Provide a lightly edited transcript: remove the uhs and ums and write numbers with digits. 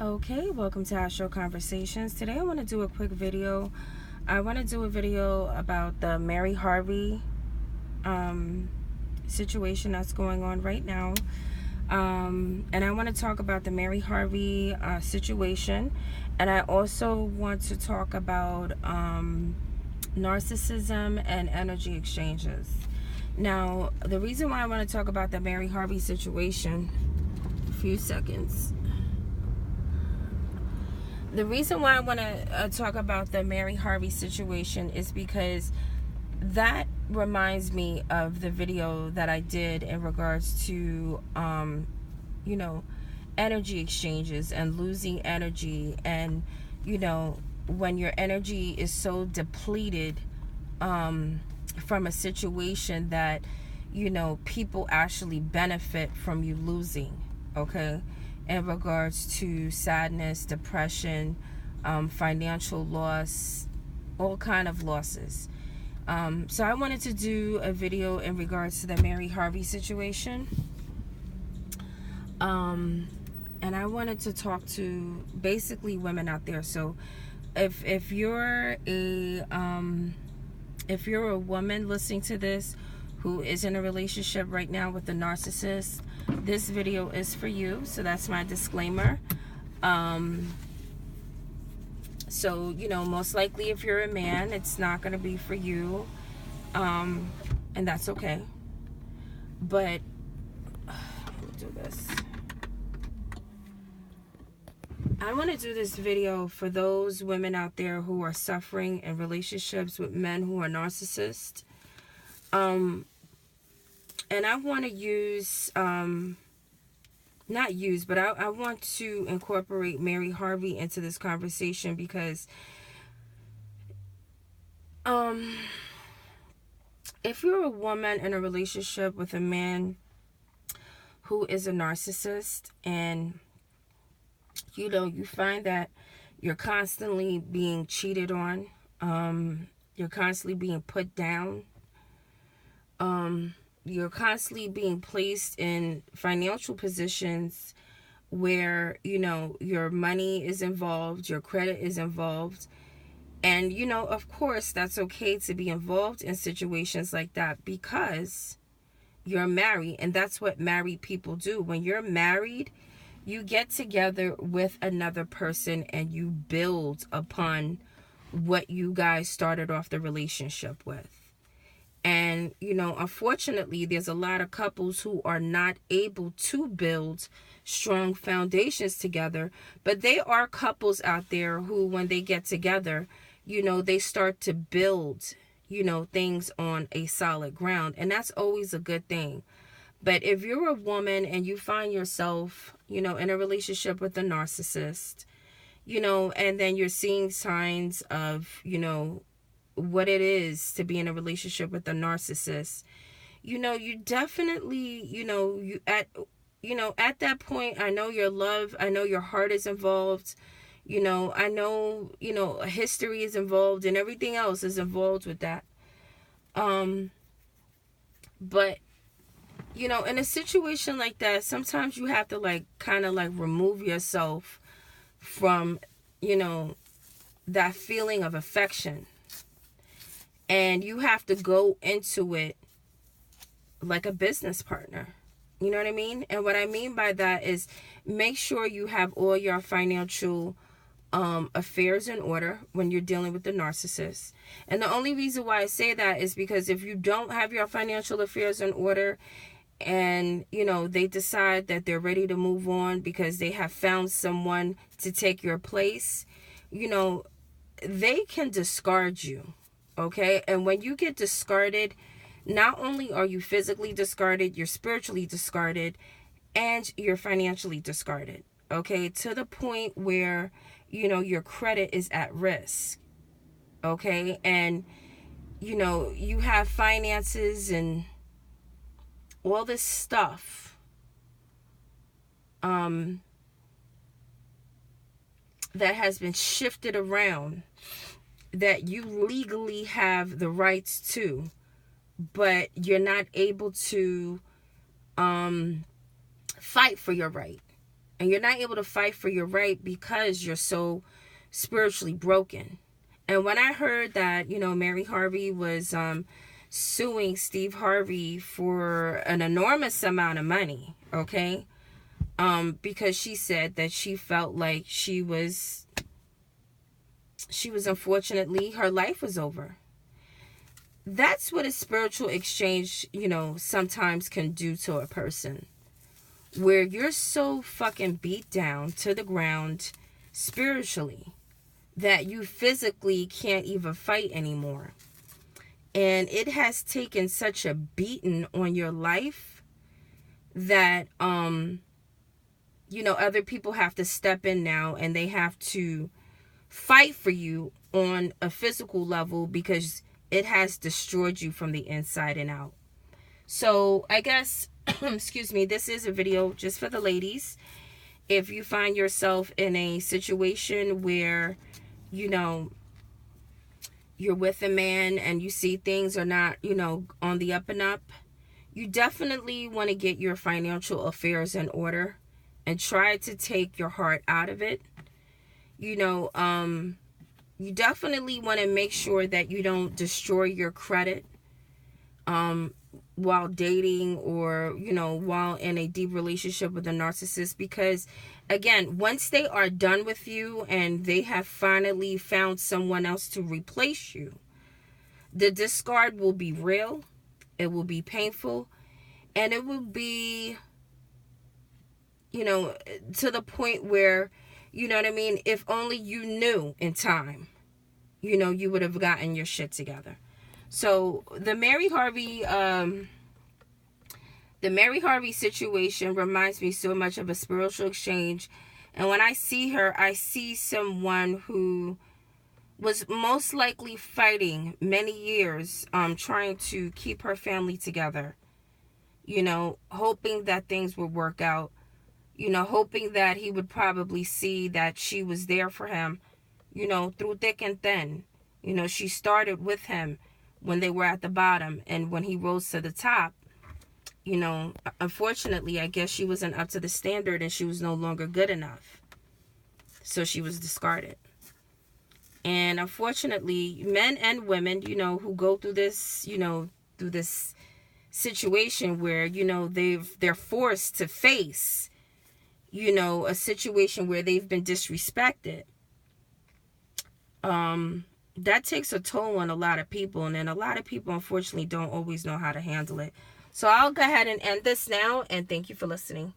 Okay, welcome to Astro Conversations. Today I want to do a quick video. I want to do a video about the Mary Harvey situation that's going on right now. And I want to talk about the Mary Harvey situation. And I also want to talk about narcissism and energy exchanges. Now, the reason why I want to talk about the Mary Harvey situation, a few seconds. The reason why I want to talk about the Mary Harvey situation is because that reminds me of the video that I did in regards to, energy exchanges and losing energy. And, when your energy is so depleted from a situation that, people actually benefit from you losing, okay? In regards to sadness, depression, financial loss, all kind of losses. So I wanted to do a video in regards to the Mary Harvey situation. And I wanted to talk to basically women out there. So if you're a woman listening to this who is in a relationship right now with a narcissist, this video is for you. So that's my disclaimer. So, most likely if you're a man, it's not going to be for you. And that's okay. But, let me do this. I want to do this video for those women out there who are suffering in relationships with men who are narcissists. And I want to use, I want to incorporate Mary Harvey into this conversation because if you're a woman in a relationship with a man who is a narcissist and, you find that you're constantly being cheated on, you're constantly being put down, you're constantly being placed in financial positions where, your money is involved, your credit is involved. And, of course, that's okay to be involved in situations like that because you're married. And that's what married people do. When you're married, you get together with another person and you build upon what you guys started off the relationship with. And, unfortunately, there's a lot of couples who are not able to build strong foundations together. But there are couples out there who, when they get together, they start to build, things on a solid ground. And that's always a good thing. But if you're a woman and you find yourself, in a relationship with a narcissist, and then you're seeing signs of, what it is to be in a relationship with a narcissist, you definitely, at that point, I know your heart is involved, I know, history is involved and everything else is involved with that. But, in a situation like that, sometimes you have to kind of remove yourself from, that feeling of affection. And you have to go into it like a business partner. You know what I mean? And what I mean by that is make sure you have all your financial affairs in order when you're dealing with the narcissist. And the only reason why I say that is because if you don't have your financial affairs in order and, they decide that they're ready to move on because they have found someone to take your place, they can discard you. Okay, and when you get discarded, not only are you physically discarded, you're spiritually discarded, and you're financially discarded. Okay, to the point where, your credit is at risk. Okay, and, you have finances and all this stuff that has been shifted around that you legally have the rights to, but you're not able to fight for your right. And you're not able to fight for your right because you're so spiritually broken. And when I heard that, Mary Harvey was suing Steve Harvey for an enormous amount of money, okay? Because she said that she felt like she was unfortunately, her life was over. That's what a spiritual exchange, sometimes can do to a person. Where you're so fucking beat down to the ground spiritually that you physically can't even fight anymore. And it has taken such a beating on your life that, other people have to step in now and they have to fight for you on a physical level because it has destroyed you from the inside and out. So I guess, excuse me, this is a video just for the ladies. If you find yourself in a situation where, you're with a man and you see things are not, on the up and up, you definitely want to get your financial affairs in order and try to take your heart out of it. You definitely want to make sure that you don't destroy your credit while dating or, while in a deep relationship with a narcissist. Because, again, once they are done with you and they have finally found someone else to replace you, the discard will be real, it will be painful, and it will be, to the point where, if only you knew in time, you would have gotten your shit together. So the Mary Harvey situation reminds me so much of a spiritual exchange. And when I see her, I see someone who was most likely fighting many years, trying to keep her family together, hoping that things would work out, hoping that he would probably see that she was there for him, through thick and thin. She started with him when they were at the bottom, and when he rose to the top, unfortunately, I guess she wasn't up to the standard and she was no longer good enough. So she was discarded. And unfortunately, men and women, who go through this, through this situation where, they're forced to face, a situation where they've been disrespected. That takes a toll on a lot of people, and then a lot of people unfortunately don't always know how to handle it. So I'll go ahead and end this now, and thank you for listening.